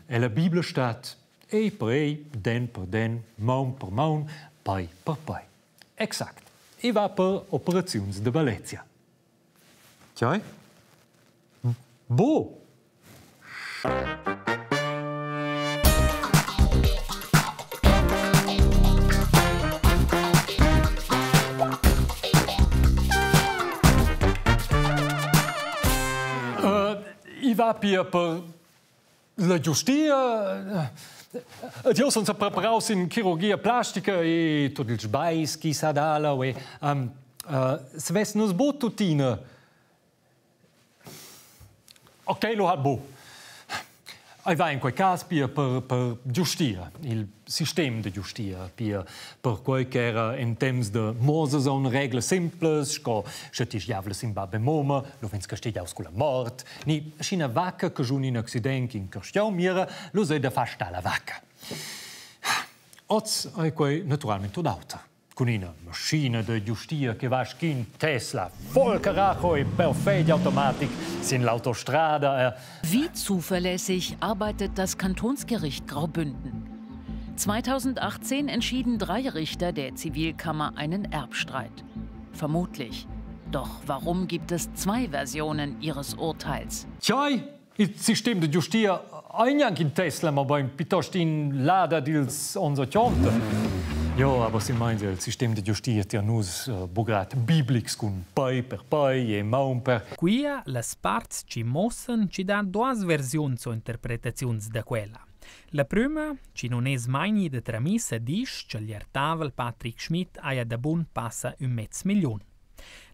E la Bibbia stat ei per ei, den per den, maun per maun, pai per pai. Exact. E va per operazioni de Valencia. Tjai? Bo! I va per la giustia. Io sono preparato in chirurgia plastica e tutti i sbais, chi sa dalla. Se vesse non sbottutina. Ok, lo ha bo. E va in quel caso per giustia, il sistema di giustia, per quel che era in temps de Moses una regola semplice, che ti schiavla in babbe moma, lo vens che stia con la mort, ni una vacca che giù in accidente in questione mira, lo sei da far sta la vacca. Oz è quel naturalmente d'auto. Con una macchina di giustia che va in Tesla, voll carajo e perfekt automatisch in l'autostrada. Wie zuverlässig arbeitet das Kantonsgericht Graubünden? 2018 entschieden 3 Richter der Zivilkammer einen Erbstreit. Vermutlich. Doch warum gibt es 2 Versionen ihres Urteils? Tjai, il sistema di giustia anche in Tesla, ma piuttosto in lada dils onze chionte. Ja, aber si meint, il sistema di giustia è nus bugrat biblics con pai per pai e maun per. Qui las parts ci mossen ci dan 2 versioni o interpretazioni da quella. La prima, ci non es mai de tramissa dice che l'iertavel Patrick Schmidt aia da bun passa $500,000.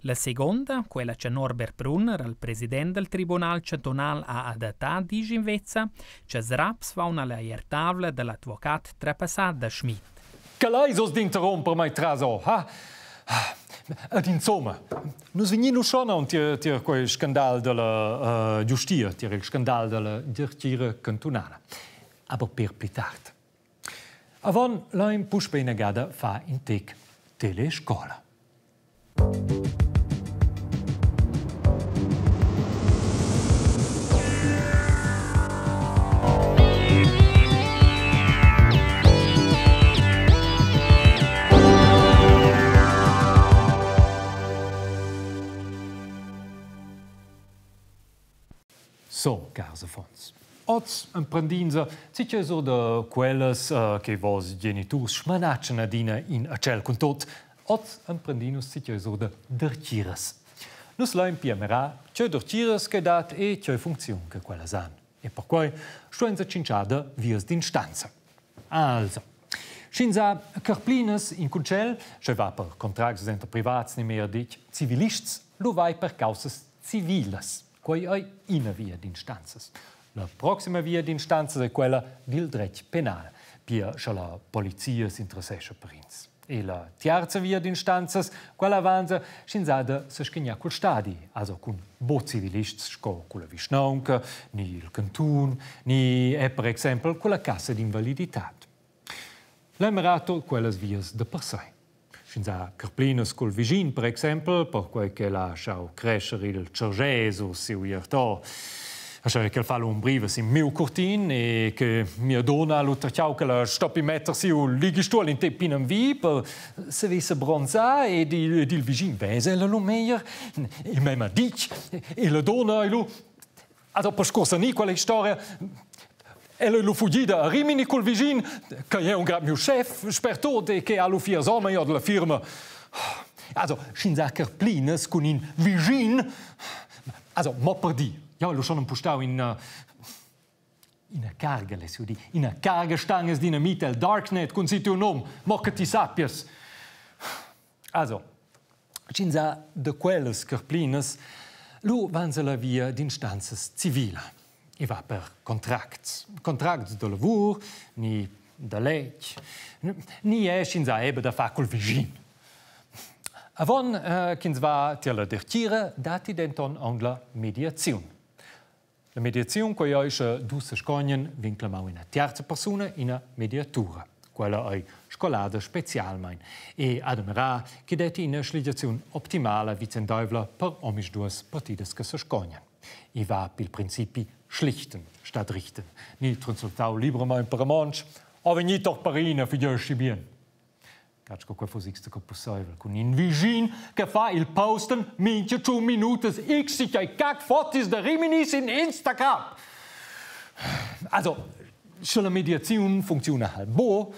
La seconda, quella che Norbert Brunner, il presidente del Tribunal Cantonal, ha adattato, dice invece che sraps va una l'iertavel dell'avvocato trapassat da Schmidt. Che lei sos d'interrompere mai traso, ha? Ed insomma, nus vegnino schon an tir quel scandal della giustia, tir il scandal della direttiva cantonale. Aber per più tard. Avon l'hain puspei negada fa in tec telescola. So, cars affons. Oz imprendinza, sicher so de quelles che vos genitors schmanatschen adina in a cel con tot. Oz imprendinus sicher so de dertires. Nus laim piamerà, c'è dertires che dat e c'è funzione che quella san. E per quai stuenza cinciada vias d'instanza. Also, Schinsa carplines in Cuncel, che va per contracts entre privats ni mehr dic civilists, lo vai per causas civiles. Quei è una via d'instanzas. La prossima via d'instanzas è quella del dritto penale, pia che la polizia si interessesce per ins. E la terza via d'instanzas, quella avanza, scinsada se scagna col stadi, also con bo civilists, con la Vischnaunca, ni il cantun, ni per esempio con la cassa d'invalidità. L'emerato quelles vias de per sé. Scinza carplinas col vigin, per esempio, per quel che lascia crescere il cergeso, se uierto, lascia che fa un brive in mio cortin e che mi dona l'utracciao che la stoppi mettersi un ligistuol in te pinan vi per se visse bronza e il vigin vese lo meglio e me ma dic e la dona e lo ad per scorsa ni quella storia. E lo fuggida a Rimini col vicin, che è un gran mio chef, spertote che ha lo fier sommer io della firma. Also, scinza carplines con in vicin, also, mo per di, io lo sono impostau in una carga, le si di, in una carga stanges dinamite, il darknet, con sito un nome, mo che ti sappias. Also, scinza de quelles carplines, lo vanza la via d'instanzas civila. E va per contracts de lavoro, ni de legge, ni scinza ebe da fa col vicin. Avon che va tir la dertira, dati denton an la mediazione. La mediazione che è dusse scognen vinclamau una terza persona in una mediatura. Quella è scolada specialmein. E admirà che deti in una sligazione ottimale vicendaivla per omis duas partides che si scognen. E va per principi schlichten statt richten. Nicht consultau lieber per manch, aber nicht doch parina für die bien. Cacco qua fosixte che possibile con un vicin che fa il posten minchia 2 minutos x sich ei cac fotos de Riminis in Instagram. Also, schon la mediazione funziona al bo.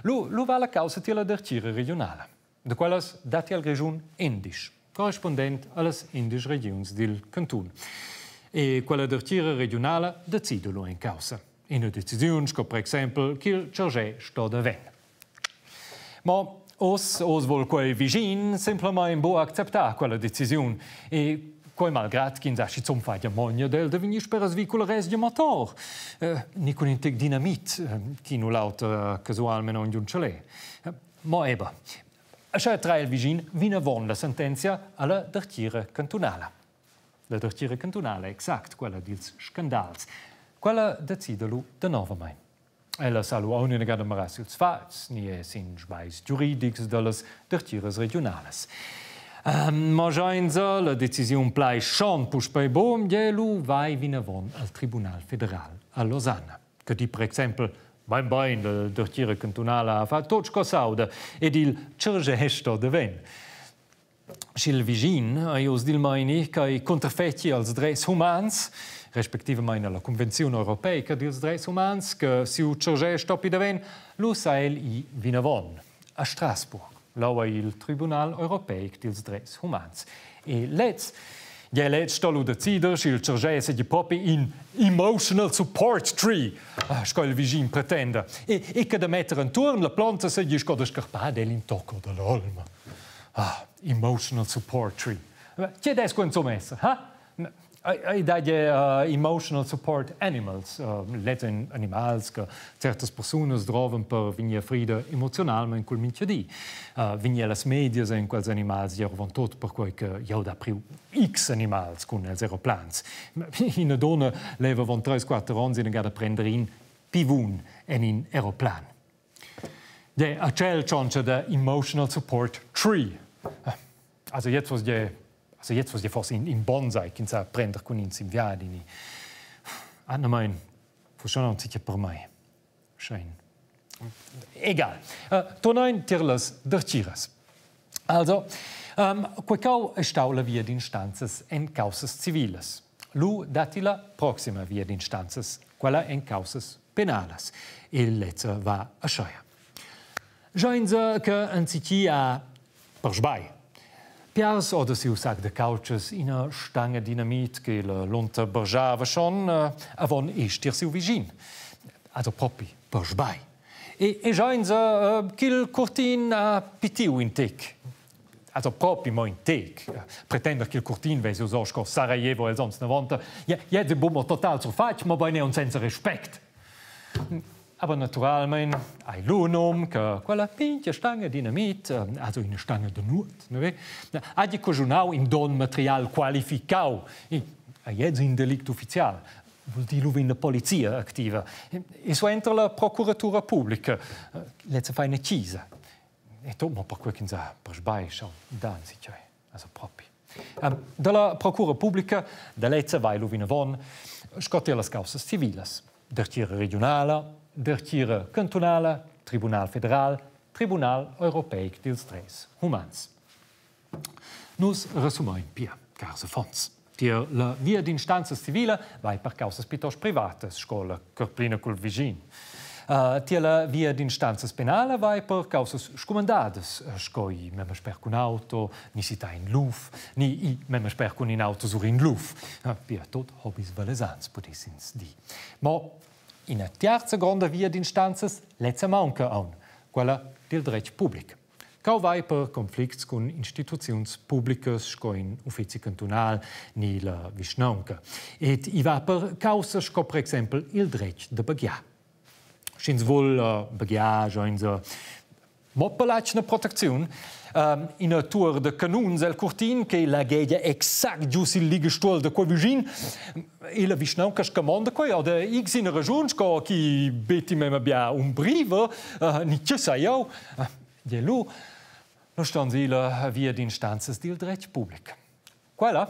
Lo va la causa della dertira regionale, de quelles dati al region indisch, corrispondente alle indisch regions del canton. E quella dertira regionale decidono in causa. In una decisione, come per esempio, che il Cergè sta da ven. Ma os vol quei vicin semplicemente bo acceptar quella decisione e quei malgrad che insasci zum fai mogna del devenir per svicolare di motor ni con integ dinamit che nu lauta casualmente non giun chalé. Ma eba a tra il vicin vina von la sentenza alla dertira cantonale. La dertira cantonale exact quella dils scandals. Quella decidelu de nova mai. Ella salu auch nicht gerade mal als Fats, nie sind Schweiz juridics delles dertires regionales. Ma già la decisione plai schon pus bei bom gelu vai vinavon al Tribunal Federal a Lausanne. Che di per esempio beim Bein la dertire cantonale ha fatto tot scosauda ed il Cergè de ven. Schil vicin aius dil meini che contrafetti als drets humans respektivamente la Convenzione Europea dei Diritti Umani, che si uccide stoppi da ven, lo sai i vinavon a Strasburg, là il Tribunal Europeo dei Diritti Umani. E let's sta lo decide, il Cergè se di proprio in emotional support tree, che il vicino pretende, e che da mettere intorno la planta se gli scoda scarpare dell'intocco dell'olma. Emotional support tree. Che adesso quanto messo, I daje emotional support animals, letten animals che certe persone trovan per venire frida emozionalmente in quel minchia di. Venire las medias in quels animals erano tot per quel che io da più X animals con els aeroplans. In una donna leva von 3-4 anni in gara prendere in pivun en in aeroplan. De a cel chance de emotional support tree. Also jetzt was je forse in bonsai, che sa prendere con in viadini. Anna mein, forse non si per mai. Schein. Egal. Tornain tirlas dertiras. Also, quecau stau la via d'instanzas en causas civiles. Lu dati la proxima via d'instanzas, quella en causas penales. Il letza va a sceia. Scheinsa che anziché a per sbai. Piars oder si usag de couches in a stange dinamit che la lonta berjava schon avon istir si vicin. Also propi per sbai. E scheinsa qu'il cortin pitiu in tec. Also propi mo in tec. Pretender qu'il cortin vesi usosco Sarajevo el sonst 90. Ja, de bomber total zur faig, ma bei ne un senza respekt. Aber naturalmente hai l'unum che quella pintia stange dinamit, also in stange de nut, ne? Ha di cojunau in don material qualificau. A jetzt in delict ufficial. Vuol dire in la polizia attiva. E so entra la procuratura pubblica. Let's fa una cisa. E tu ma per quel che sa per sbai schon dan si cioè, also propi. Dalla procura pubblica da let's vai luvinavon scotte las causas civiles, dertira regionale, dertira cantonale, Tribunal Federal, Tribunal Europeo dei Diritti Umani. Nus resumain pia, cars fons. La via d'instanza civile vai per causas piuttosto private, scola corplina col vicin. La via d'instanza penale vai per causas scomandades, scoi memma sper con auto, ni si in luf, ni i memma sper con in auto sur in luf. Pia tot hobbies valesans potessins di. Ma in a terza grande via d'instanzas letza manca an, quella del dret public. Cau vai per conflicts con instituzions publicas, co in uffici cantonal, ni la visnonca. Et i va per causas, co per exempel il dret de bagia. Schins vol bagia, joins moppelacna protezione, in a tour de canuns el curtin che la geia exact gius il ligestuol de quo vicin e la visnonca scamanda quo o de x in regions co chi beti mem abbia un brivo ni che sa io de lu lo stand si la via d'instanzas del dret public. Quella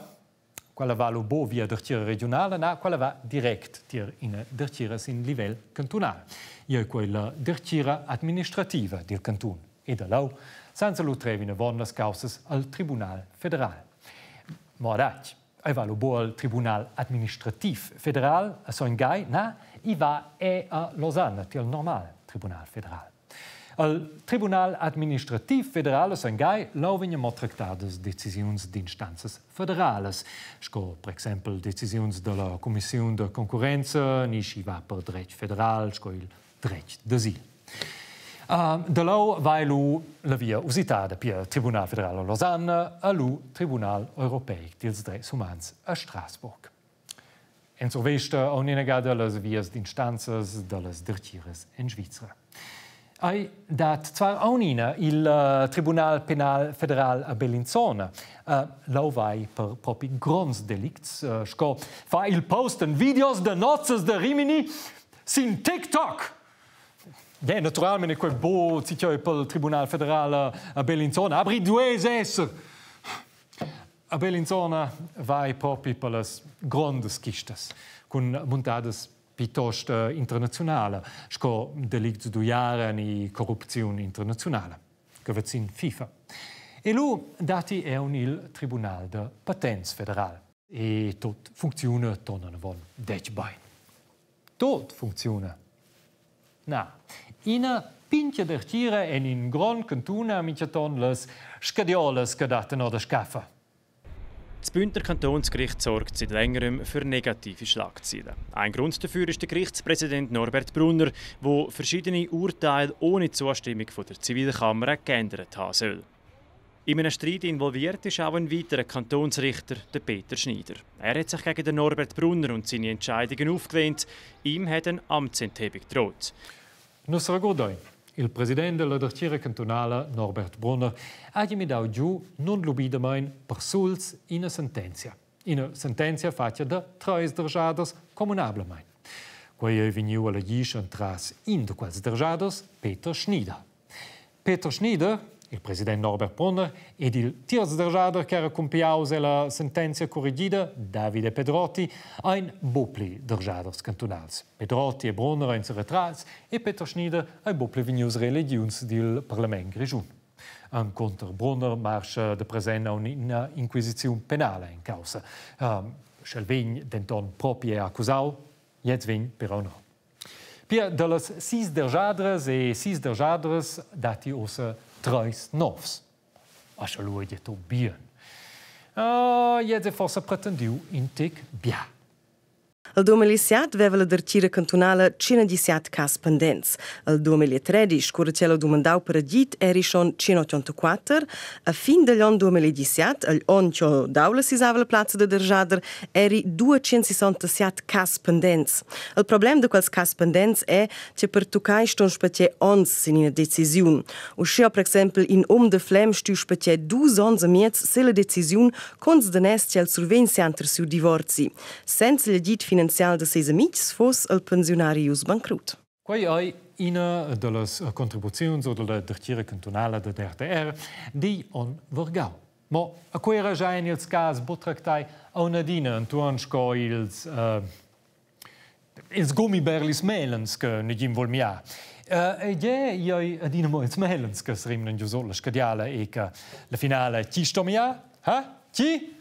quella va lo bo via dertira regionale, no, quella va direct in dertira in livello cantonale. Io quella dertira amministrativa del canton e da là senza lo trevine von las causas al Tribunal Federal. Ma dai, va lo bo al Tribunal Administrativ Federal a Songai, no, i va a Lausanne, il normal Tribunal Federal. Al Tribunal Administrativ Federal a Songai lo vengono trattate decisioni di istanze federali, come per esempio decisioni della Commissione di Concorrenza, nisci va per diritto federale, come il diritto d'asilo. Da là va la via usitata per il Tribunal Federale a Lausanne e il Tribunal Europeo dei Diritti Umani a Strasburg. In sovesta ho negato le vie di istanze delle dirtires in Svizzera. Hai dat zwar aunina il Tribunal Penal Federal a Bellinzona, là vai per propri grons delicts, sco fa il posten videos de nozzes de Rimini sin TikTok. Ja, naturalmente quel bo citio per il Tribunal Federal a Bellinzona, abri due esser. A Bellinzona vai propri per le grandes kistas, con montades piuttosto internazionale, sco delicti duiare e corruzione internazionale, che va in FIFA. E lui dati è il Tribunal de Patents Federal. E tutto funziona tornano von Dechbein. Tutto funziona. No. In pinche dertire e in gran cantuna minchaton les scadioles che daten oder scaffa. Das Bündner Kantonsgericht sorgt seit längerem für negative Schlagzeilen. Ein Grund dafür ist der Gerichtspräsident Norbert Brunner, der verschiedene Urteile ohne Zustimmung von der Zivilkammer geändert haben soll. In einem Streit involviert ist auch ein weiterer Kantonsrichter, der Peter Schneider. Er hat sich gegen den Norbert Brunner und seine Entscheidungen aufgelehnt. Ihm hat eine Amtsenthebung gedroht. Nostra godoi. Il presidente della dertira cantonale, Norbert Brunner, ha dato giù non lubidamein per suls in una sentenza fatta da tre dergiados comunablemein. Quei è venuto alla giscia tras in de quels dergiados Peter Schneider. Peter Schneider, il presidente Norbert Brunner, ed il terzo dergiader che era compiaus la sentenza corrigida, Davide Pedrotti, ein bopli dergiaders cantonals. Pedrotti e Brunner in retrats e Peter Schneider ein bopli vegnius religions del Parlament Grigiun. An contra Brunner marscha de present a una inquisizione penale in causa. Schel vegn denton proprie accusau, jetzt vegn però no. Pia de las 6 dergiadres e 6 dergiadres dati ossa 3 novs. Ascia lui è tutto bien. Jetzt è forse pretendiu in tic bia. Il 2007 aveva la dertira cantonale 117 cas pendents. Il 2013, curacella domandau per agit, eri schon 184. A fin dell'anno 2017, il oncio d'aula si usava la piazza de derjader, eri 267 cas pendents. Il problema di quels cas pendents è che per toccai ston specie ons in una decisione. Uscia, per esempio, in de flem stu specie 2 ons a miez se la decisione cons denest che il survencianter su divorzi. Senza l'agit finanziale de ses amics fos il pensionarius bankrut. Quei è una delle contribuzioni della dertira cantonale de DRTR di on vergau. Ma a quei era già in il caso botractai a una dina intorno con ils gummiberlis melens che ne gim vol mia. E io a dina mo ils melens che srimnen giù solo scadiale e che la finale chi sto mia? Ha? Chi?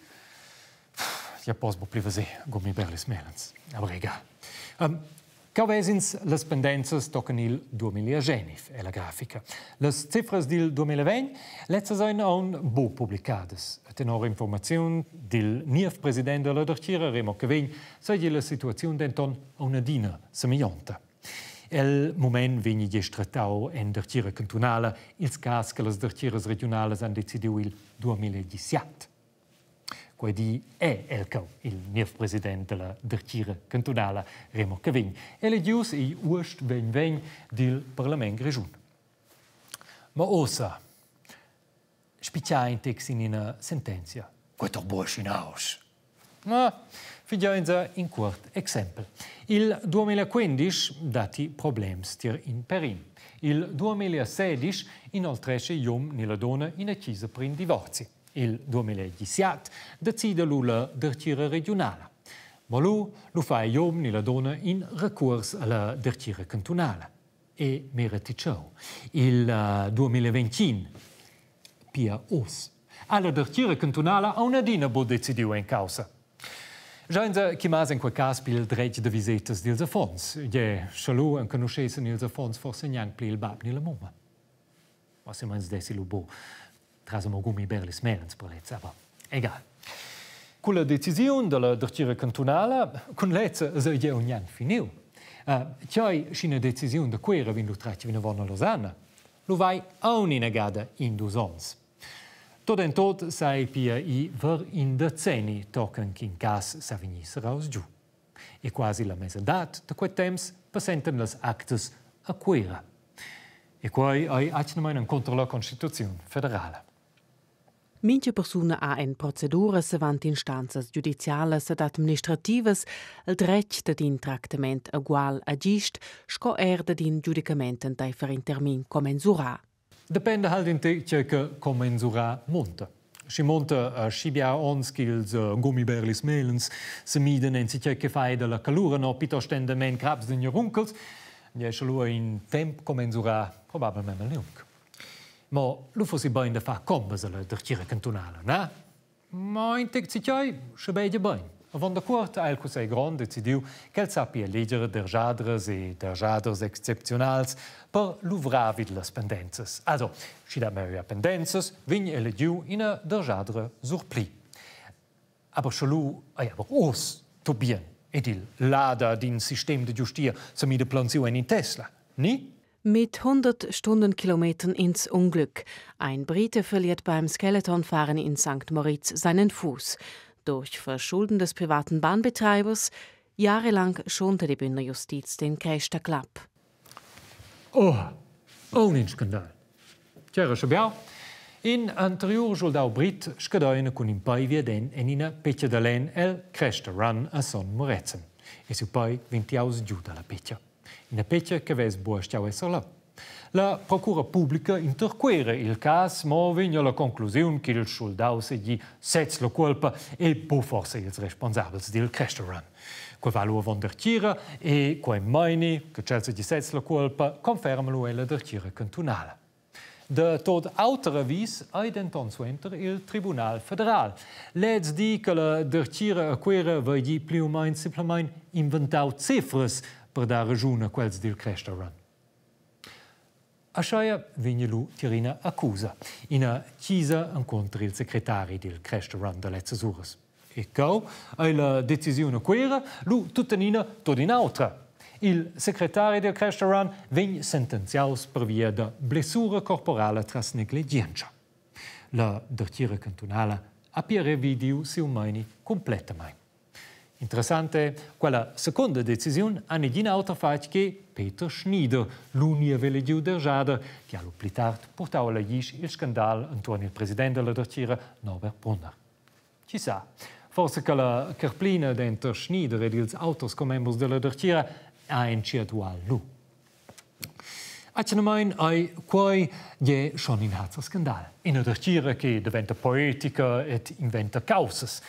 Ja, pos bo plivasi gummiberlis melens. Aber egal. Cavesins les pendences tocan il 2020 è la grafica. Les cifras del 2020 letzte sein on bo publicades. Tenor informazione del nief presidente della dertira Remo Cavegn sei la situazione denton una dina semillante. El moment vegni gestratau en dertira cantonale ils cas che les dertiras regionales han decidiu il 2017. Quindi è il mio presidente della dertira cantonale Remo Cavegn e le gius i ust ven del Parlamento Grigiun. Ma ossa, spiccia in text in una sentenza, questo buono in aus. Ma figliainza in quart esempio. Il 2015 dati problemi in Perin. Il 2016 inoltre iom nella donna in accisa per in divorzi. Il 2017 decide la dertira regionale. Ma lo fa iom e la donna in recurs alla dertira cantonale. E meriti ciò. Il 2021 pia os. Alla dertira cantonale a una dina bo decidiu in causa. Già in quel caso il dredge de visitas dils affons. Je schalu en conoscesen ils affons forse niang pli il bab ni la mumma. Ma se mans desi lo bo trasamo gumi berlis melens per lezza, aber egal. Con la decisione della dertira cantonale, con lezza je un niang finiu. C'è una decisione de quera vindu tratti vina vona Lausanne. Lo vai a un'inegada in 2 ans. Tot en tot sai pia i ver in decenni tocken che in cas sa venisse raus giù. E quasi la mesa dat de quei temps presenten las actes a quera. E quai ai acnamain en contra la Constituzione federale. Minche persona ha en proceduras avant instanzas giudizialas ed administrativas il dretg dad in tractament egual agist sco dad in giudicamenten dai ferin termin commensurà. Depende halt in te che commensurà monta. Si monta scibia ons ch'ils gummiberlis melens se miden en si che fai della calura no piuttosto men crabs de runkels. Je solo in temp commensurà probabilmente lung. Ma lo fossi bene da fare combes alla dertira cantonale, no? Ma in te cicciai, se beide bene. Avant de quart, il Consell Grand decidiu qu'el sappia elegere derjadres e derjadres excepcionals per l'uvrar vid las pendenzas. Also, si da meria pendenzas, vign elegiu in a derjadre surpli. Aber schalu, aber os, to bien, ed il lada din sistem de giustia se mi de planzione in Tesla, ni? Mit 100 Stundenkilometern ins Unglück. Ein Brite verliert beim Skeletonfahren in St. Moritz seinen Fuß. Durch Verschulden des privaten Bahnbetreibers jahrelang schonte die Bündner Justiz den Crash der Klapp. Oh, un scandal. C'era schabiau. In anterior soldau Brit scadoina con in pai via den en ina peccia da len el Crash der Run a Son Moretzen. E su pai vintiaus giù dalla peccia. Una peccia che ves buo stiau esser là. La procura pubblica interquera il caso, ma vigna la conclusione che il soldau segli setz la colpa e po forse ils responsabili del Crash der Run. Quei valu avon dertira e quei maini che c'è di setz la colpa confermano la dertira cantonale. De tot auter avis ai denton suenter il Tribunal Federal. Leds di che la dertira a quera vai di più o meno simplemente inventau cifras per dare ragione a quels del Crash der Run. A sciaia viene lui tirina accusa. In a chiesa incontra il segretario del Crash der Run delle Cesuras. E cau, ai la decisione quera, lui tuttenina tot in altra. Il segretario del Crash der Run viene sentenziato per via da blessura corporale tras negligenza. La dertira cantonale ha piere video si umani completamente. Interessante, quella seconda decisione ha negli altro fatto che Peter Schneider, l'unia velegiu derjada, che a più tardi portava alla Jisch il scandale intorno al presidente della dertira, Norbert Brunner. Ci sa, forse che la carplina dentro Schneider ed ils autos comembers della dertira ha inciato al lu. Accenamain ai quai je schon in hazzo scandale. In una dertira che diventa poetica et inventa causas.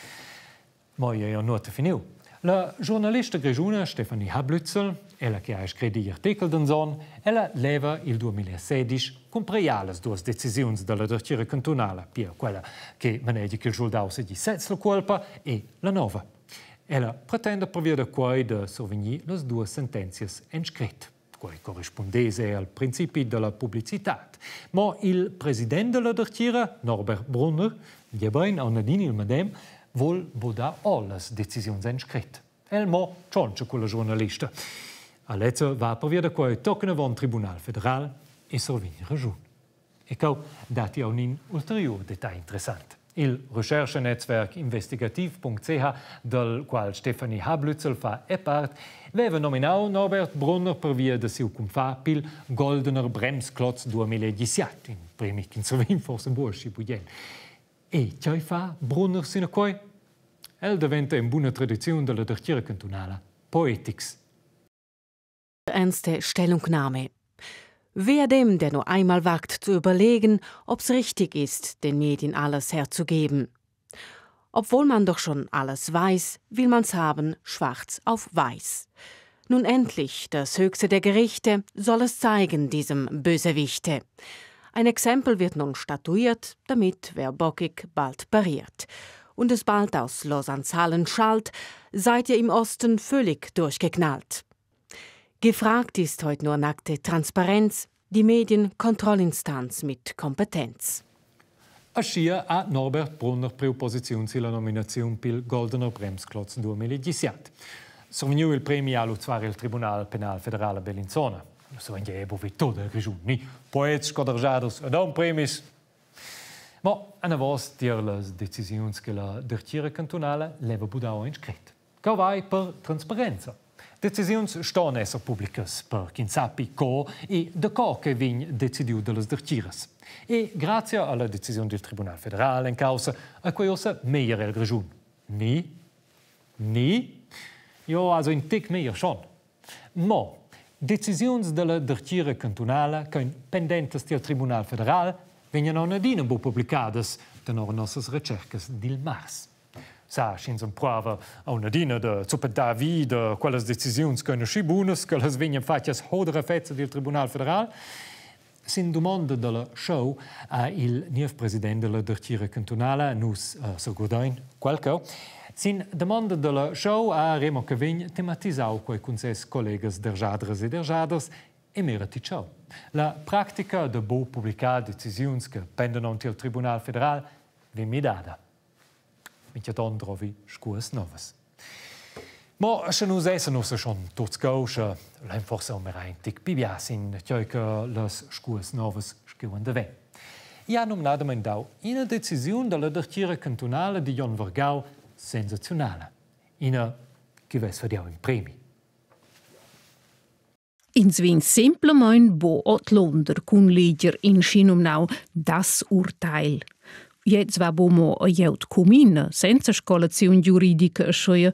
Ma io non ho finito. La giornalista grigiuna Stefanie Hablützel, ella che ha scritto gli articoli del Son, ella leva il 2016 comprare le due decisioni della dertira cantonale, per quella che maneggia che il soldau si di setz la colpa e la nova. Ella pretende per via da quai de sorvenir le due sentenze inscritte, quai corrispondese al principio della pubblicità. Ma il presidente della dertira, Norbert Brunner, gli ben a nadini il medem, vol boda alles decisioni inscritte. El mo cioncia con la giornalista. A lezza va per via da quai toccano von Tribunal Federal e sorvini ragione. E cau dati a un ulteriore dettaglio interessante. Il Recherchenetzwerk investigativ.ch, del qual Stefanie Hablützel fa e part, aveva nominato Norbert Brunner per via da siu confà pil Goldener Bremsklotz 2017, in primi che in forse bursci budien. E c'è fa Brunner sino quai? El diventa in buona tradizione della dertira cantonale Poetics. Ernste Stellungnahme. Wer dem, der nur einmal wagt zu überlegen, ob's richtig ist, den Medien alles herzugeben. Obwohl man doch schon alles weiß, will man's haben, schwarz auf weiß. Nun endlich, das höchste der Gerichte, soll es zeigen, diesem Bösewichte. Ein Exempel wird nun statuiert, damit wer bockig bald pariert. Und es bald aus Lausannes Hallen schallt, seid ihr im Osten völlig durchgeknallt. Gefragt ist heute nur nackte Transparenz, die Medienkontrollinstanz mit Kompetenz. Ascia ha Norbert Brunner preopposizione alla nominazione per il Goldener Bremsklotz 2017. Sorvegniu il premio allo zwar il Tribunal Penal Federale Bellinzona. So in jebo vi tutta la regione, poets scoderjados ed un premis. Ma ana vos dir las decisiuns che la dertiera cantonale leva budao in scret. Ca vai per trasparenza. Decisiuns ston esser publicas per chi sappi co e de co che vign decidiu de las dertieras. E grazie alla decisione del Tribunal Federale in causa a quei ossa meier el regione. Ni? Jo, also in tic meier schon. Mo decisiuns della dertiera cantonale che pendentes del Tribunal Federal vengono non adina bu publicadas de nossas recercas dil mars. Sa, schins un prova a una dina de zuppetà vi de quelles decisiuns che non sci buonas, che les vengono fattas hodere fezza del Tribunal Federal, sin domanda della show a il nuovo presidente della dertiera cantonale, nus Sergodain, qualche. Sin domanda della show a Remo Cavegn tematisau quei con ses collegas derjadres e derjaders e merati ciò. La pratica de bo publicar decisiuns che pendono ante il Tribunal Federal vi mi dada. Mitjadon trovi scuas novas. Ma se nus essen us schon tots gausche, lein forse un merain tic pibias in tioica las scuas novas schiuan de ven. Ja nominada mein dau ina decisiun della dertiera cantonale di Jon Vergau sensazionale. Ina che ves vediamo in premi. Ins vin semplemain bo ot Londer cun leger in Schinomnau das Urteil. Jetzt war bomo a jeut comina, senza scolazione giuridica schoia,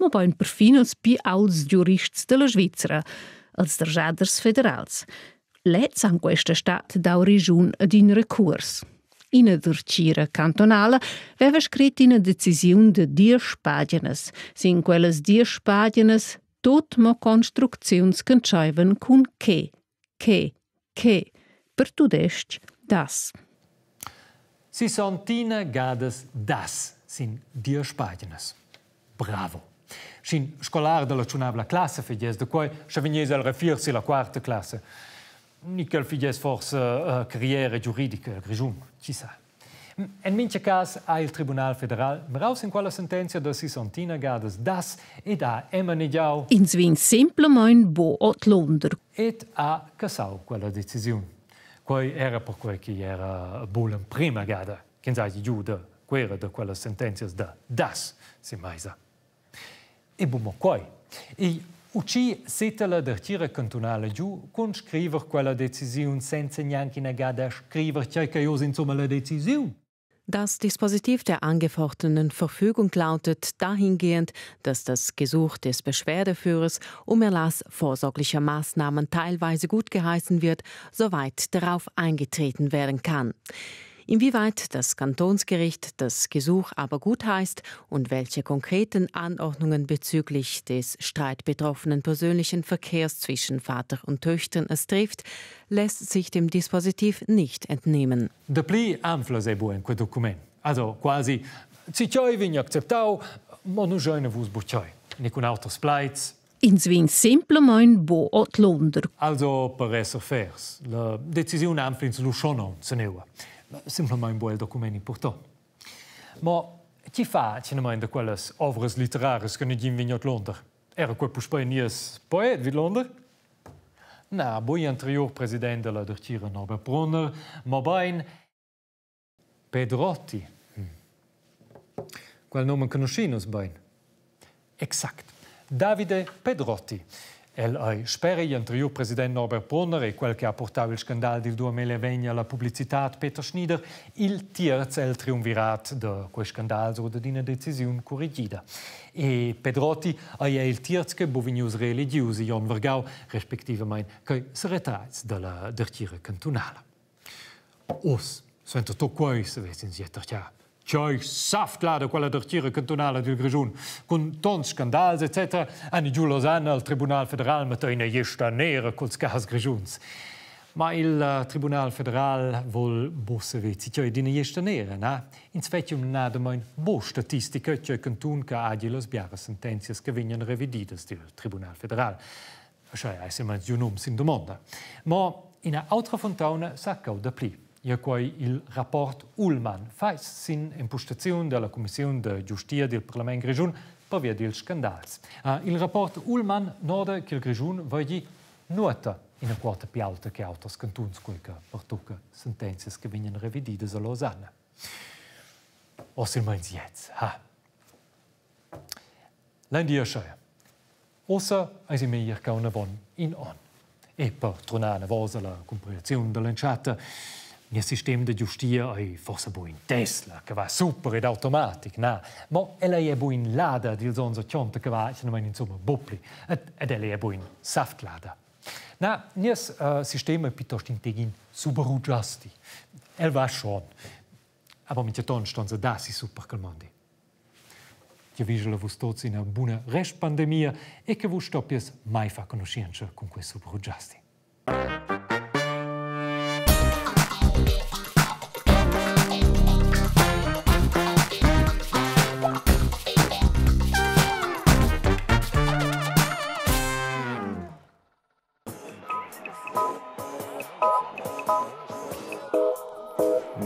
ma bain perfino els pi als giurists della Svizzera, als derjaders federals. Let's an questa stat dau region ad in recurs. Ina dertira cantonala veva scrit ina decisiun de 10 paginas. Sin quelles 10 paginas tot mo construcziuns canciaivan cun che. Per tudest das. Si sontina gades das sin 10 paginas. Bravo. Sin scolar della ciunabla classe figlies de quai schavignese al refirsi la quarta classe. Nickel figlies forse carriera giuridica grigiun, ci sa. En mince cas ha il Tribunal Federal meraus in quella sentenza da si sontina gades das ed ha emanigiau ins vin semplemain bo ot Londer. ed ha cassau quella decisione. Quei era per quei che era bulen prima gada, che sa giù da quella de quelle sentenze da das, si mai sa. E bumo quei. E uci seta la dertira cantonale giù con scriver quella decisione senza neanche una gada scriver che io insomma la decisione. Das Dispositiv der angefochtenen Verfügung lautet dahingehend, dass das Gesuch des Beschwerdeführers um Erlass vorsorglicher Maßnahmen teilweise gutgeheißen wird, soweit darauf eingetreten werden kann. Inwieweit das Kantonsgericht das Gesuch aber gutheißt und welche konkreten Anordnungen bezüglich des streitbetroffenen persönlichen Verkehrs zwischen Vater und Töchtern es trifft, lässt sich dem Dispositiv nicht entnehmen. De pli amples e buen quel document. Also quasi, si cioi vign acceptau, ma nu joine vus bucioi. Ni con autos plaits. Ins vin semplemain bo ot Londer. Also per esser fers. La decisione amplins lu shonon se neua. Simplement un buon documento importante. Ma chi fa cinemein de quelles ovres literares che ne gin vignot Londer? Era quel puspenies poet vid Londer? Na, boi anterior presidente della dertira Norbert Brunner, ma bain Pedrotti. Quel nome conoscinus bain. Exact. Davide Pedrotti. El è speri anterior president Norbert Brunner e quel che ha portato il scandalo del 2020 alla pubblicità Peter Schneider, il terzo è il triumvirat di quel scandalo o di una decisione corriggida. E Pedrotti è il terzo che bovinius religiosi Jon Vergau, rispettivamente, che si ritrae dalla Chiesa cantonale. Os, sento to questo, vedi, chiaro. C'è saftlada quella d'archiera cantonale del Grigiun, con tanti scandali, eccetera. Anni giù Lausanne, al Tribunal Federal, mette una gesta nera col caso Grigiuns. Ma il Tribunal Federal vuol bosse vezi, c'è di una gesta nera, no? In specie non ha mai bo statistica, c'è cantun che ha le sbiare sentenze che vengono revedite del Tribunal Federal. Cioè, è sempre un nome in domanda. Ma in un'altra fontana sa che da pli. E poi il rapport Ullmann fa sin impostazione della Commissione di Giustizia del Parlamento Grigiun per via del scandali. Il rapport Ullmann nota che il Grigiun voglia nota in una quota più alta che altri cantoni che portano sentenze che vengono revedite a Lausanne. O se meins jetzt. L'India sceglie. Ossa è si meglio che una von in on. E per tornare a voce alla comprensione dell'enciata, il sistema di giustizia è forse un Tesla, che va super ed automatico, no? Ma è un lada di zonzo chonte che va, insomma, buppli. Ed è un saftlada. No, il sistema è piuttosto integrin super giusti. Va schon. Aber mit der Ton stanno dassi super calmandi. Che vigila vos tots in una buona restpandemia e che vos stoppies mai fa conoscenza con quei super giusti.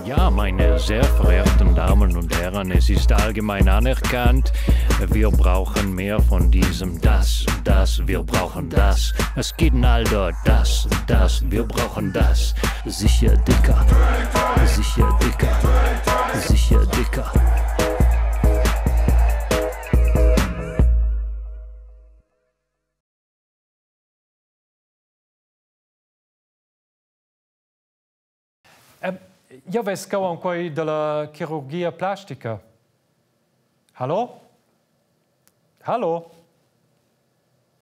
Ja, meine sehr verehrten Damen und Herren, es ist allgemein anerkannt, wir brauchen mehr von diesem das, wir brauchen das. Es geht in all dort das, wir brauchen das. Sicher dicker, sicher dicker, sicher dicker. Io vesco anche della chirurgia plastica. Hallo? Hallo?